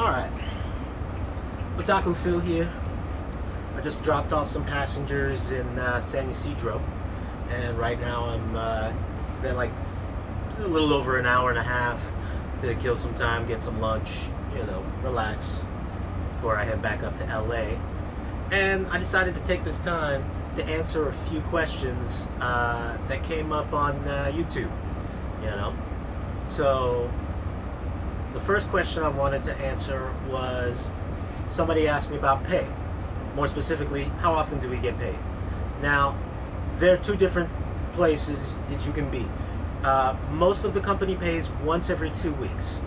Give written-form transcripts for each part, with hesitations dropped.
Alright, Otaku Phil here. I just dropped off some passengers in San Ysidro, and right now I'm got like a little over an hour and a half to kill some time, get some lunch, relax before I head back up to LA. And I decided to take this time to answer a few questions that came up on YouTube, So the first question I wanted to answer was, somebody asked me about pay. More specifically, how often do we get paid? Now, there are two different places that you can be. Most of the company pays once every 2 weeks.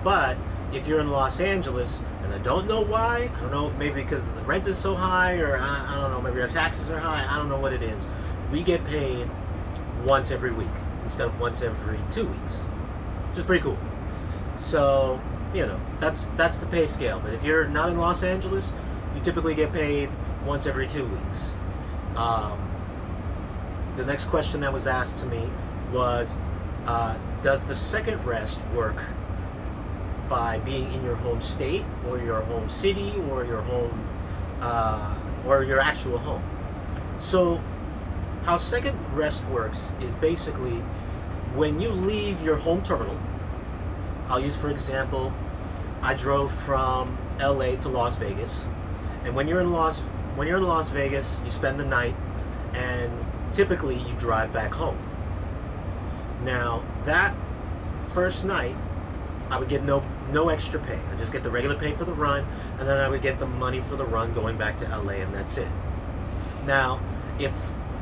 But if you're in Los Angeles, and I don't know why, I don't know if maybe because the rent is so high, or I don't know, maybe our taxes are high, I don't know what it is. We get paid once every week instead of once every 2 weeks. Which is pretty cool. So, that's the pay scale. But if you're not in Los Angeles, you typically get paid once every 2 weeks. The next question that was asked to me was, does the second rest work by being in your home state, or your home city, or your home, or your actual home? So, how second rest works is basically when you leave your home terminal. I'll use, for example, I drove from LA to Las Vegas, and when you're in Las Vegas, you spend the night, and typically you drive back home. Now, that first night, I would get no extra pay. I just get the regular pay for the run, and then I would get the money for the run going back to LA, and that's it. Now, if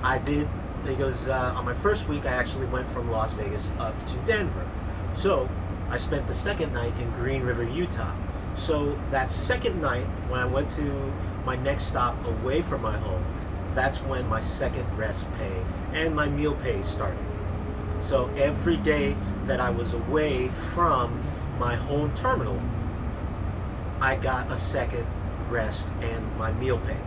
I did, because on my first week, I actually went from Las Vegas up to Denver. So I spent the second night in Green River, Utah. So that second night, when I went to my next stop away from my home, that's when my second rest pay and my meal pay started. So every day that I was away from my home terminal, I got a second rest and my meal pay.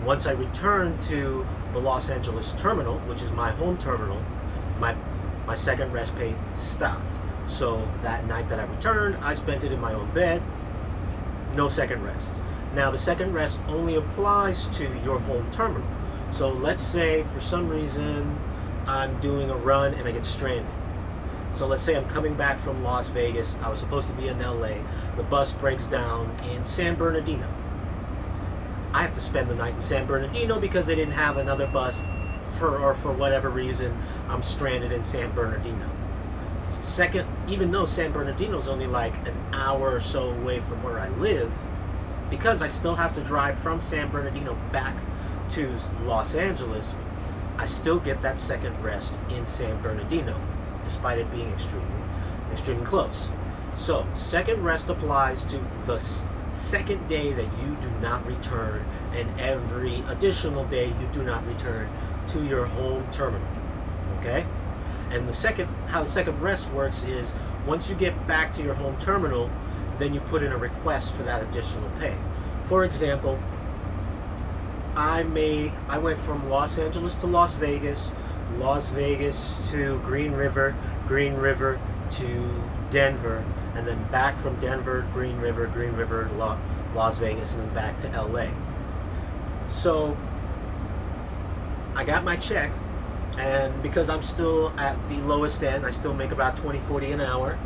Once I returned to the Los Angeles terminal, which is my home terminal, my second rest pay stopped. So that night that I returned, I spent it in my own bed, no second rest. Now, the second rest only applies to your home terminal. So let's say for some reason I'm doing a run and I get stranded. So let's say I'm coming back from Las Vegas. I was supposed to be in LA. The bus breaks down in San Bernardino. I have to spend the night in San Bernardino because they didn't have another bus, for whatever reason, I'm stranded in San Bernardino. Second, even though San Bernardino is only like an hour or so away from where I live, because I still have to drive from San Bernardino back to Los Angeles, I still get that second rest in San Bernardino, despite it being extremely close. So, second rest applies to the second day that you do not return, and every additional day you do not return to your home terminal. Okay? And how the second rest works is, once you get back to your home terminal, then you put in a request for that additional pay. For example, I went from Los Angeles to Las Vegas to Green River to Denver, and then back from Denver, Green River to Las Vegas, and then back to LA. So I got my check, and because I'm still at the lowest end, I still make about $20-40 an hour.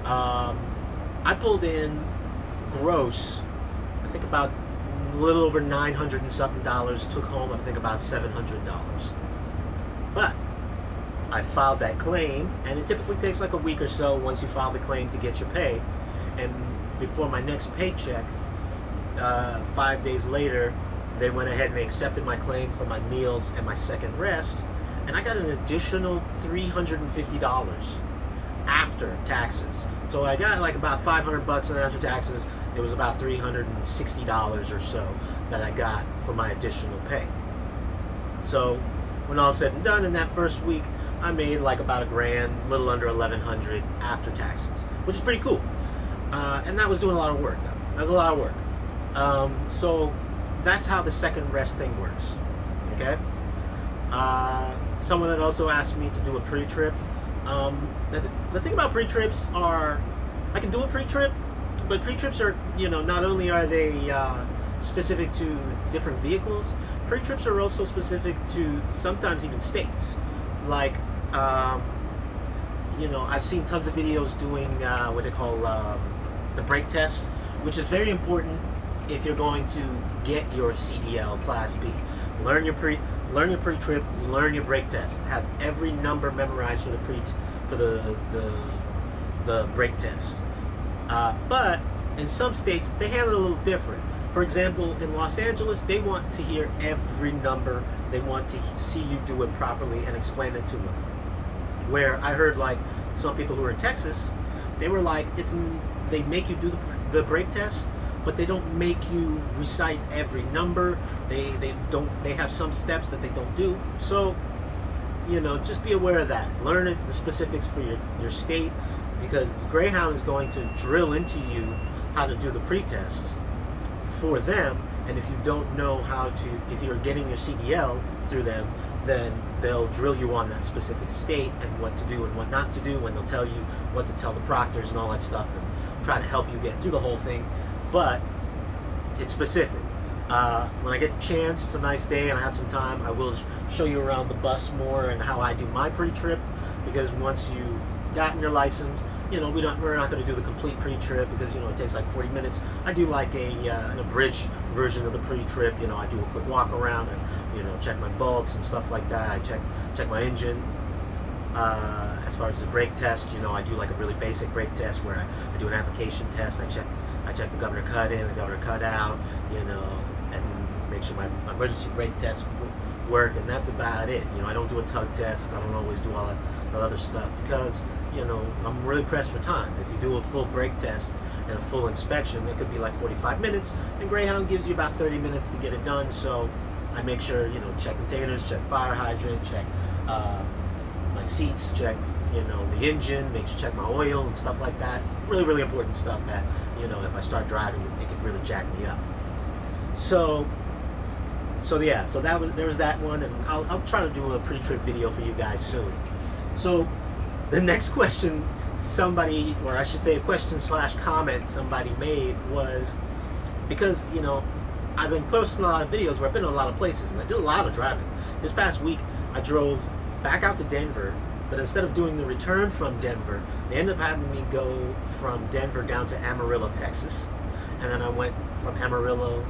I pulled in gross, I think about a little over $900 and something dollars. Took home, I think, about $700. But I filed that claim, and it typically takes like a week or so once you file the claim to get your pay. And before my next paycheck, 5 days later, they went ahead and they accepted my claim for my meals and my second rest, and I got an additional $350 after taxes. So I got like about $500, and after taxes, it was about $360 or so that I got for my additional pay. So when all said and done, in that first week, I made like about $1,000, a little under $1,100 after taxes, which is pretty cool. And that was doing a lot of work, though. That was a lot of work. So that's how the second rest thing works. Okay. Someone had also asked me to do a pre-trip. The thing about pre-trips are, I can do a pre-trip, but pre-trips are, not only are they specific to different vehicles, pre-trips are also specific to sometimes even states. Like, I've seen tons of videos doing what they call the brake test, which is very important if you're going to get your CDL Class B. Learn your pre-trip, learn your brake test. Have every number memorized for the brake test. But in some states, they handle it a little different. For example, in Los Angeles, they want to hear every number. They want to see you do it properly and explain it to them. Where I heard, like, some people who are in Texas, they were like, they make you do the brake test, but they don't make you recite every number. They have some steps that they don't do. So, just be aware of that. Learn the specifics for your state, because Greyhound is going to drill into you how to do the pre-tests for them. And if you don't know if you're getting your CDL through them, then they'll drill you on that specific state and what to do and what not to do, and they'll tell you what to tell the proctors and all that stuff, and try to help you get through the whole thing. But it's specific. When I get the chance, it's a nice day and I have some time, I will show you around the bus more and how I do my pre-trip, because once you've gotten your license, we're not going to do the complete pre-trip, because it takes like 40 minutes. I do like an abridged version of the pre-trip. I do a quick walk around and check my bolts and stuff like that. I check my engine. As far as the brake test, I do like a really basic brake test where I do an application test. I check the governor cut in, the governor cut out, and make sure my emergency brake tests work, and that's about it. I don't do a tug test. I don't always do all that other stuff, because I'm really pressed for time. If you do a full brake test and a full inspection, it could be like 45 minutes, and Greyhound gives you about 30 minutes to get it done. So I make sure, check containers, check fire hydrant, check my seats, check the engine, check my oil and stuff like that. Really, really important stuff that if I start driving, it can really jack me up. So yeah, so there was that one, and I'll try to do a pre-trip video for you guys soon. So the next question somebody, or I should say a question / comment somebody made, was because I've been posting a lot of videos where I've been to a lot of places, and I did a lot of driving. This past week I drove back out to Denver, but instead of doing the return from Denver, they ended up having me go from Denver down to Amarillo, Texas, and then I went from Amarillo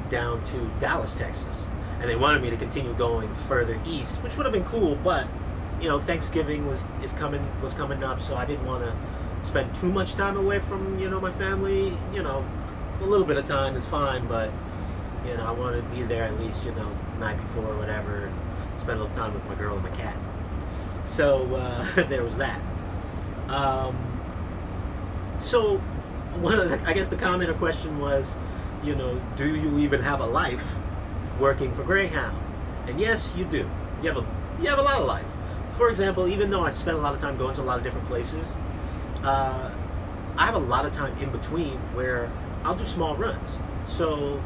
down to Dallas, Texas, and they wanted me to continue going further east, which would have been cool, but Thanksgiving was coming up, so I didn't want to spend too much time away from my family. A little bit of time is fine, but I wanted to be there at least the night before or whatever, and spend a little time with my girl and my cat. So there was that. So one of I guess the comment or question was, do you even have a life working for Greyhound? And yes, you do. You have a lot of life. For example, even though I spend a lot of time going to a lot of different places, I have a lot of time in between where I'll do small runs. So,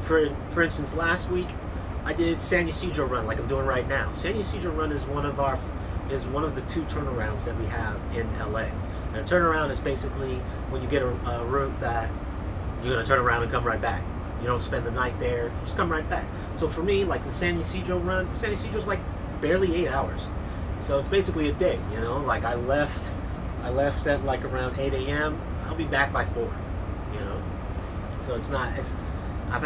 for instance, last week I did San Ysidro run, like I'm doing right now. San Ysidro run is one of the 2 turnarounds that we have in LA. And a turnaround is basically when you get a route that you're going to turn around and come right back. You don't spend the night there, just come right back. So for me, like the San Ysidro run, San Ysidro's like barely 8 hours. So it's basically a day, like I left at like around 8 a.m. I'll be back by 4, So I've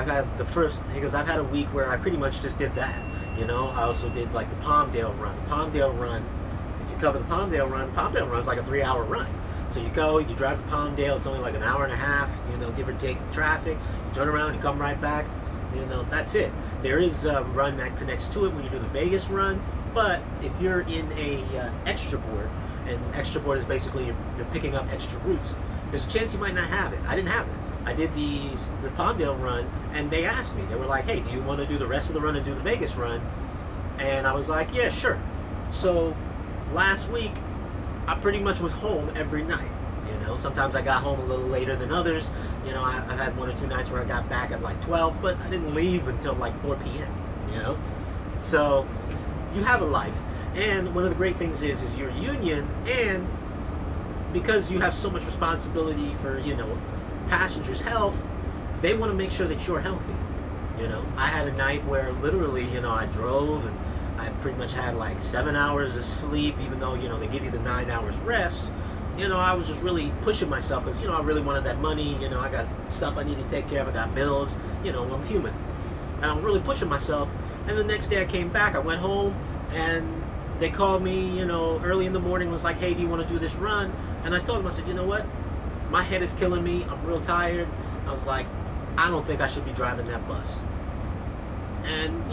had the first, because I've had a week where I pretty much just did that. I also did like the Palmdale run. The Palmdale run, if you cover the Palmdale run's like a 3-hour run. So you go, you drive to Palmdale, it's only like an hour and a half, give or take the traffic. You turn around, you come right back, that's it. There is a run that connects to it when you do the Vegas run, but if you're in a extra board, and extra board is basically you're picking up extra routes, there's a chance you might not have it. I didn't have it. I did the Palmdale run, and they asked me, they were like, hey, do you want to do the rest of the run and do the Vegas run? And I was like, yeah, sure. So last week, I pretty much was home every night. Sometimes I got home a little later than others. I've had 1 or 2 nights where I got back at like 12, but I didn't leave until like 4 p.m., So you have a life. And one of the great things is your union, and because you have so much responsibility for, passengers' health, they want to make sure that you're healthy. I had a night where literally, I drove and I pretty much had like 7 hours of sleep, even though, they give you the 9 hours rest. I was just really pushing myself because, I really wanted that money. I got stuff I need to take care of. I got bills. I'm human. And I was really pushing myself. And the next day I came back, I went home, and they called me, early in the morning, was like, hey, do you want to do this run? And I told them, I said, you know what? My head is killing me. I'm real tired. I was like, I don't think I should be driving that bus. And,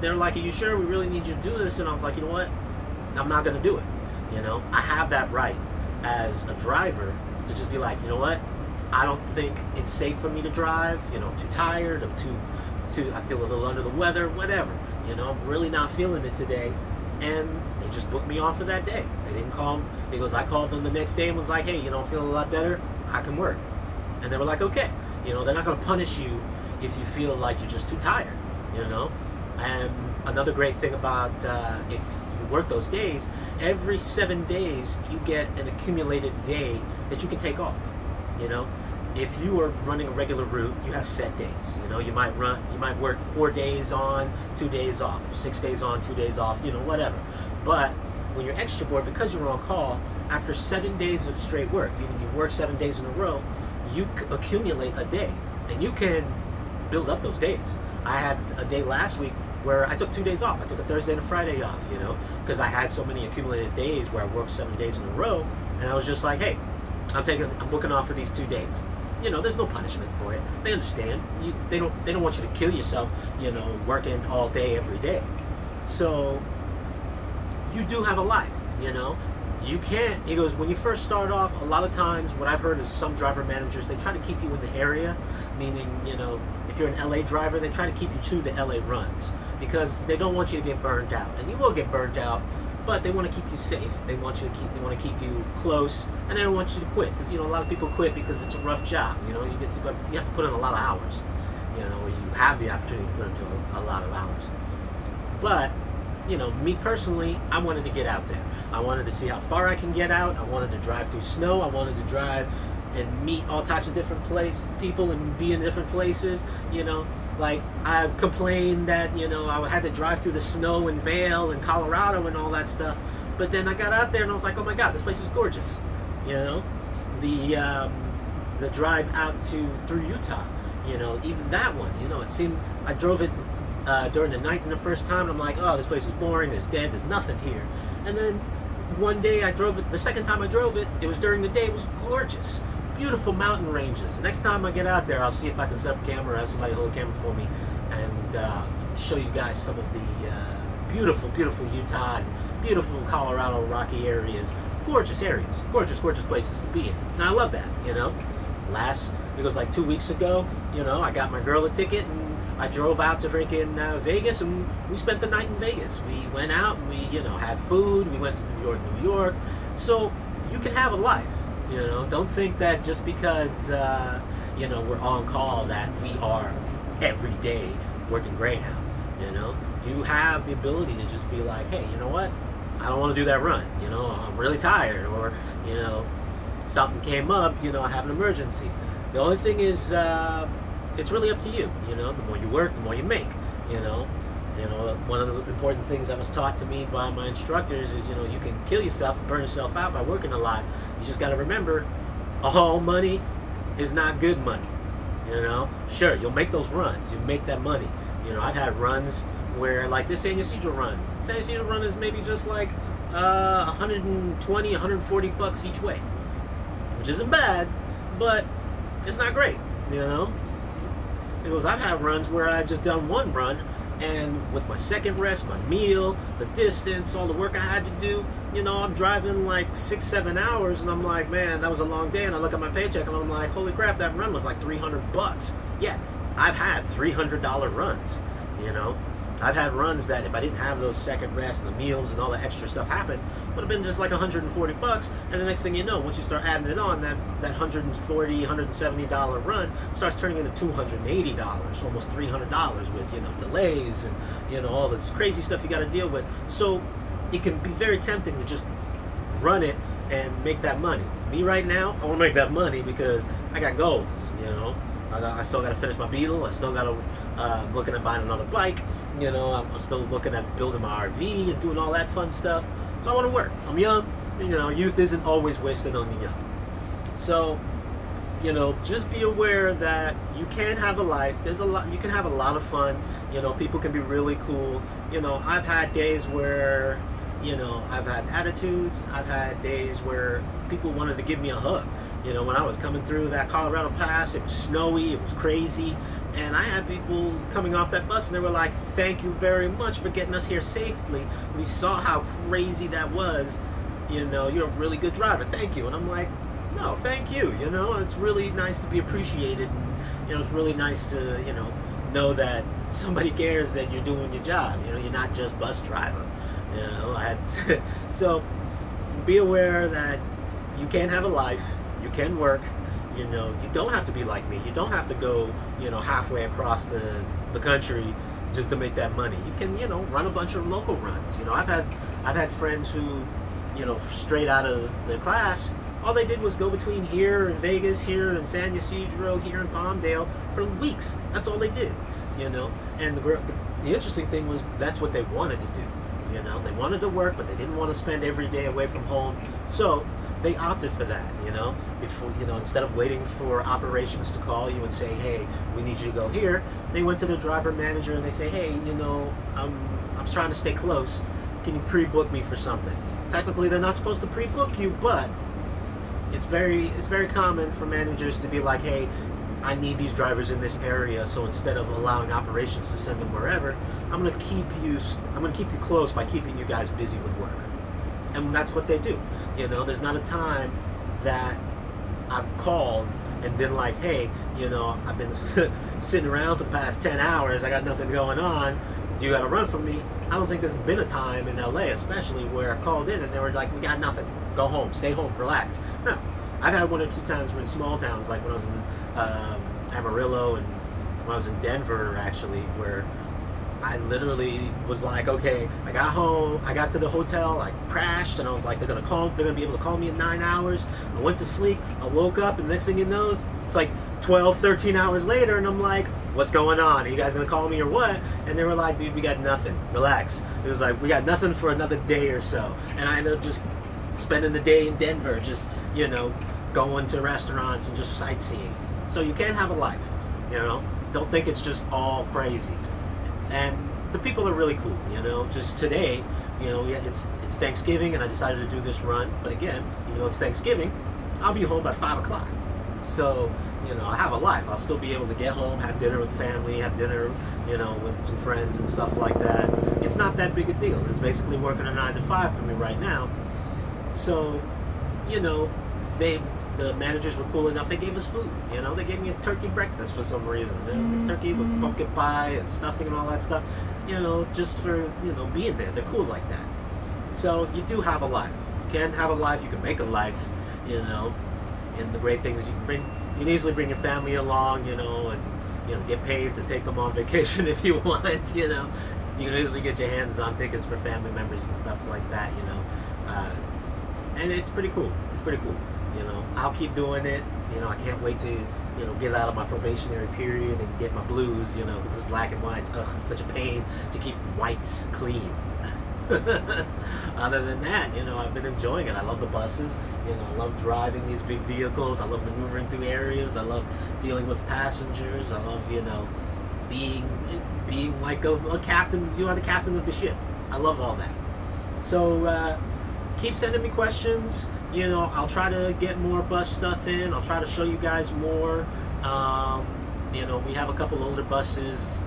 they're like, are you sure? We really need you to do this. And I was like, you know what? I'm not going to do it. I have that right as a driver to just be like, you know what? I don't think it's safe for me to drive. I'm too tired. I feel a little under the weather, whatever. I'm really not feeling it today. And they just booked me off for that day. They didn't call me. Because I called them the next day and was like, hey, feeling a lot better. I can work. And they were like, okay. They're not going to punish you if you feel like you're just too tired. And another great thing about if you work those days, every 7 days you get an accumulated day that you can take off. If you are running a regular route, you have set days. You might work 4 days on, 2 days off, 6 days on, 2 days off, whatever. But when you're extra board, because you're on call, after 7 days of straight work, meaning you work 7 days in a row, you accumulate a day, and you can build up those days. I had a day last week where I took 2 days off. I took a Thursday and a Friday off, because I had so many accumulated days where I worked 7 days in a row, and I was just like, hey, I'm booking off for these 2 days. There's no punishment for it. They understand. They don't want you to kill yourself, working all day every day. So you do have a life, You can't, he goes, when you first start off, a lot of times what I've heard is some driver managers, they try to keep you in the area, meaning, if you're an LA driver, they try to keep you to the LA runs because they don't want you to get burned out. And you will get burned out, but they want to keep you safe. They want to keep you close, and they don't want you to quit because, a lot of people quit because it's a rough job. You have to put in a lot of hours. You have the opportunity to put into a lot of hours. But, me personally, I wanted to get out there. I wanted to see how far I can get out. I wanted to drive through snow. I wanted to drive and meet all types of different people and be in different places. Like I've complained that, I had to drive through the snow in Vail and Colorado and all that stuff. But then I got out there and I was like, oh my God, this place is gorgeous. The drive out through Utah, even that one, it seemed, I drove it during the night and the first time, and I'm like, oh, this place is boring, there's dead, there's nothing here. And then one day I drove it, the second time I drove it, it was during the day, it was gorgeous. Beautiful mountain ranges. The next time I get out there, I'll see if I can set up a camera, have somebody hold a camera for me, and show you guys some of the beautiful, beautiful Utah and beautiful Colorado Rocky areas. Gorgeous areas. Gorgeous, gorgeous places to be in. And I love that, It was like 2 weeks ago, I got my girl a ticket and I drove out to freaking Vegas, and we spent the night in Vegas. We went out and we, had food. We went to New York. So you can have a life, Don't think that just because, we're on call that we are every day working Greyhound, You have the ability to just be like, hey, you know what? I don't want to do that run, I'm really tired, or, something came up, I have an emergency. The only thing is, it's really up to you, the more you work, the more you make, One of the important things that was taught to me by my instructors is, you can kill yourself and burn yourself out by working a lot. You just got to remember, all money is not good money, Sure, you'll make those runs, you make that money. I've had runs where, like this San Ysidro run. San Ysidro run is maybe just like 120, 140 bucks each way, which isn't bad, but it's not great, Because I've had runs where I just done one run, and with my second rest, my meal, the distance, all the work I had to do, I'm driving like 6-7 hours, and I'm like, man, that was a long day. And I look at my paycheck, and I'm like, holy crap, that run was like 300 bucks. Yeah, I've had $300 runs, I've had runs that if I didn't have those second rests and the meals and all the extra stuff happen, would have been just like 140 bucks. And the next thing you know, once you start adding it on, that $140, $170 run starts turning into $280, almost $300 with, delays and, all this crazy stuff you got to deal with. So it can be very tempting to just run it and make that money. Me right now, I want to make that money because I got goals. You know, I still got to finish my Beetle. I still got to looking at buying another bike. You know, I'm still looking at building my RV and doing all that fun stuff. So I want to work. I'm young. You know, youth isn't always wasted on the young. So, you know, just be aware that you can have a life. There's a lot. You can have a lot of fun. You know, people can be really cool. You know, I've had days where, you know, I've had attitudes. I've had days where people wanted to give me a hug. You know, when I was coming through that Colorado Pass, it was snowy, it was crazy, and I had people coming off that bus and they were like, "Thank you very much for getting us here safely. We saw how crazy that was. You know, you're a really good driver. Thank you." And I'm like, "No, thank you. You know, it's really nice to be appreciated, and you know, it's really nice to, you know that somebody cares that you're doing your job. You know, you're not just bus driver." You know, so be aware that you can have a life, you can work. You know, you don't have to be like me. You don't have to go, you know, halfway across the country just to make that money. You can, you know, run a bunch of local runs. You know, I've had friends who, you know, straight out of their class, all they did was go between here and Vegas, here and San Ysidro, here in Palmdale for weeks. That's all they did, you know. And the interesting thing was that's what they wanted to do. You know, they wanted to work, but they didn't want to spend every day away from home. So they opted for that, you know. Before, you know, instead of waiting for operations to call you and say, "Hey, we need you to go here," they went to their driver manager and they say, "Hey, you know, I'm trying to stay close. Can you pre-book me for something?" Technically, they're not supposed to pre-book you, but it's very common for managers to be like, "Hey, I need these drivers in this area, so instead of allowing operations to send them wherever, I'm going to keep you close by keeping you guys busy with work." And that's what they do. You know, there's not a time that I've called and been like, "Hey, you know, I've been sitting around for the past 10 hours. I got nothing going on. Do you got to run for me?" I don't think there's been a time in LA, especially, where I called in and they were like, "We got nothing. Go home. Stay home. Relax." No. I've had one or two times in small towns, like when I was in Amarillo and when I was in Denver, actually, where I literally was like, "Okay, I got home, I got to the hotel, I crashed, and I was like, they're gonna be able to call me in 9 hours. I went to sleep, I woke up, and the next thing you know, it's like 12, 13 hours later, and I'm like, "What's going on? Are you guys gonna call me or what?" And they were like, "Dude, we got nothing. Relax." It was like, we got nothing for another day or so. And I ended up just spending the day in Denver, just, you know, going to restaurants and just sightseeing. So you can have a life, you know. Don't think it's just all crazy. And the people are really cool, you know. Just today, you know, it's Thanksgiving, and I decided to do this run. But again, even though it's Thanksgiving, I'll be home by 5 o'clock. So, you know, I have a life. I'll still be able to get home, have dinner with family, have dinner, you know, with some friends and stuff like that. It's not that big a deal. It's basically working a 9 to 5 for me right now. So, you know, the managers were cool enough. They gave us food. You know, they gave me a turkey breakfast for some reason. Turkey with pumpkin pie and stuffing and all that stuff. You know, just for, you know, being there. They're cool like that. So you do have a life. You can have a life. You can make a life. You know, and the great thing is you can easily bring your family along. You know, and you know, get paid to take them on vacation if you want. You know, you can easily get your hands on tickets for family members and stuff like that. You know, and it's pretty cool. It's pretty cool. You know, I'll keep doing it. You know, I can't wait to, you know, get out of my probationary period and get my blues, you know, because it's black and whites. Ugh, it's such a pain to keep whites clean. Other than that, you know, I've been enjoying it. I love the buses. You know, I love driving these big vehicles. I love maneuvering through areas. I love dealing with passengers. I love, you know, being like a captain. You are the captain of the ship. I love all that. So keep sending me questions. You know, I'll try to get more bus stuff in. I'll try to show you guys more. You know, we have a couple older buses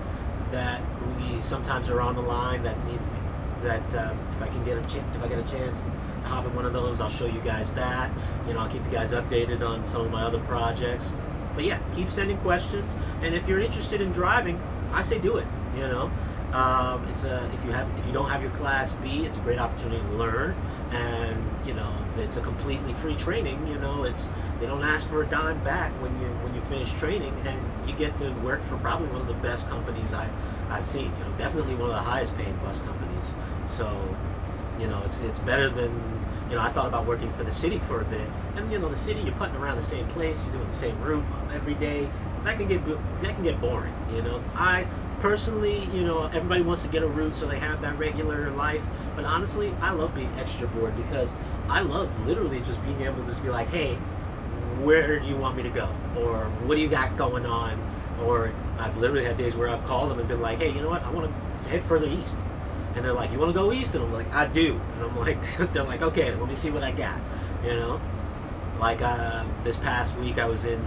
that we sometimes are on the line that need that. If I get a chance to hop in one of those, I'll show you guys that. You know, I'll keep you guys updated on some of my other projects. But yeah, keep sending questions. And if you're interested in driving, I say do it. You know. If you don't have your Class B, it's a great opportunity to learn, and you know, it's a completely free training. You know, they don't ask for a dime back when you finish training, and you get to work for probably one of the best companies I've seen. You know, definitely one of the highest paying bus companies. So, you know, it's better than You know, I thought about working for the city for a bit, and you know, the city, you're putting around the same place, you're doing the same route every day. That can get boring. You know, I personally, you know, everybody wants to get a route so they have that regular life, but honestly, I love being extra bored because I love literally just being able to just be like, hey, where do you want me to go, or what do you got going on? Or I've literally had days where I've called them and been like, hey, you know what, I want to head further east. And they're like, you want to go east? And I'm like, I do. And I'm like, they're like, okay, let me see what I got. You know, like this past week I was in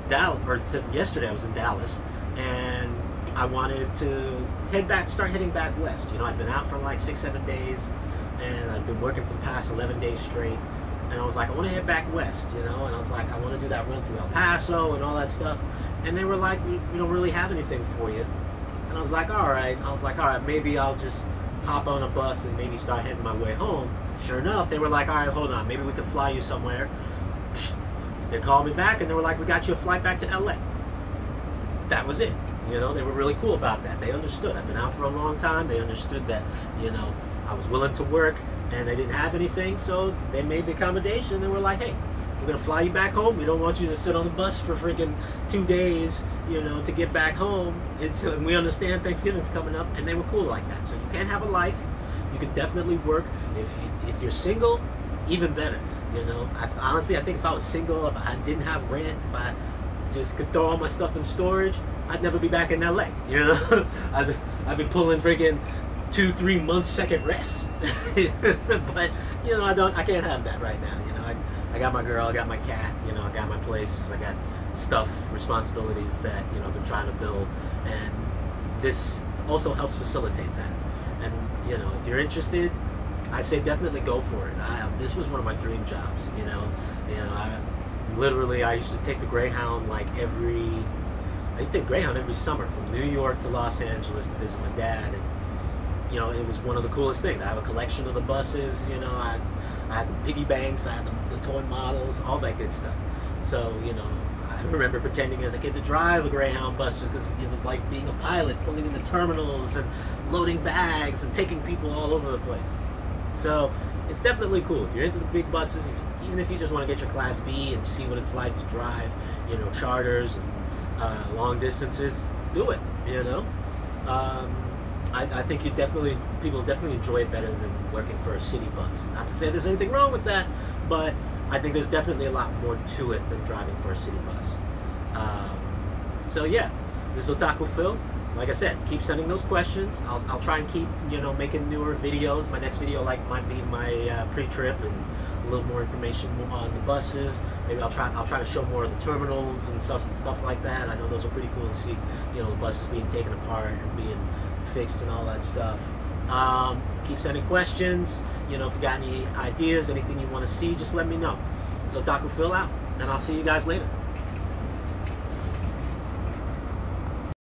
Dallas, or yesterday I was in Dallas, and I wanted to start heading back west. You know, I'd been out for like 6-7 days, and I'd been working for the past 11 days straight. And I was like, I want to head back west, you know? And I was like, I want to do that run through El Paso and all that stuff. And they were like, we don't really have anything for you. And I was like, all right. Maybe I'll just hop on a bus and maybe start heading my way home. Sure enough, they were like, all right, hold on. Maybe we could fly you somewhere. They called me back and they were like, we got you a flight back to LA. That was it. You know, they were really cool about that. They understood. I've been out for a long time. They understood that, you know, I was willing to work and they didn't have anything, so they made the accommodation. They were like, hey, we're going to fly you back home. We don't want you to sit on the bus for freaking 2 days, you know, to get back home. We understand Thanksgiving's coming up, and they were cool like that. So you can have a life. You can definitely work. If you're single, even better. You know, honestly, I think if I was single, if I didn't have rent, if I just could throw all my stuff in storage, I'd never be back in LA. You know, I've been pulling freaking 2-3 months second rests. But you know, I can't have that right now. You know, I got my girl, I got my cat, you know, I got my place, I got stuff, responsibilities that, you know, I've been trying to build, and this also helps facilitate that. And you know, if you're interested, I say definitely go for it. This was one of my dream jobs. You know, I used to take the Greyhound every summer from New York to Los Angeles to visit my dad, and you know, it was one of the coolest things. I have a collection of the buses. You know, I had the piggy banks, I had the toy models, all that good stuff. So you know, I remember pretending as a kid to drive a Greyhound bus just because it was like being a pilot, pulling in the terminals and loading bags and taking people all over the place. So it's definitely cool if you're into the big buses. Even if you just want to get your Class B and see what it's like to drive, you know, charters and long distances, do it. You know, I think people definitely enjoy it better than working for a city bus. Not to say there's anything wrong with that, but I think there's definitely a lot more to it than driving for a city bus. So yeah, this is Otaku Phil. Like I said, keep sending those questions. I'll try and keep, you know, making newer videos. My next video might be my pre-trip and a little more information on the buses. Maybe I'll try to show more of the terminals and stuff like that. I know those are pretty cool to see, you know, the buses being taken apart and being fixed and all that stuff. Keep sending questions. You know, if you got any ideas, anything you want to see, just let me know. So Otaku Phil out, and I'll see you guys later.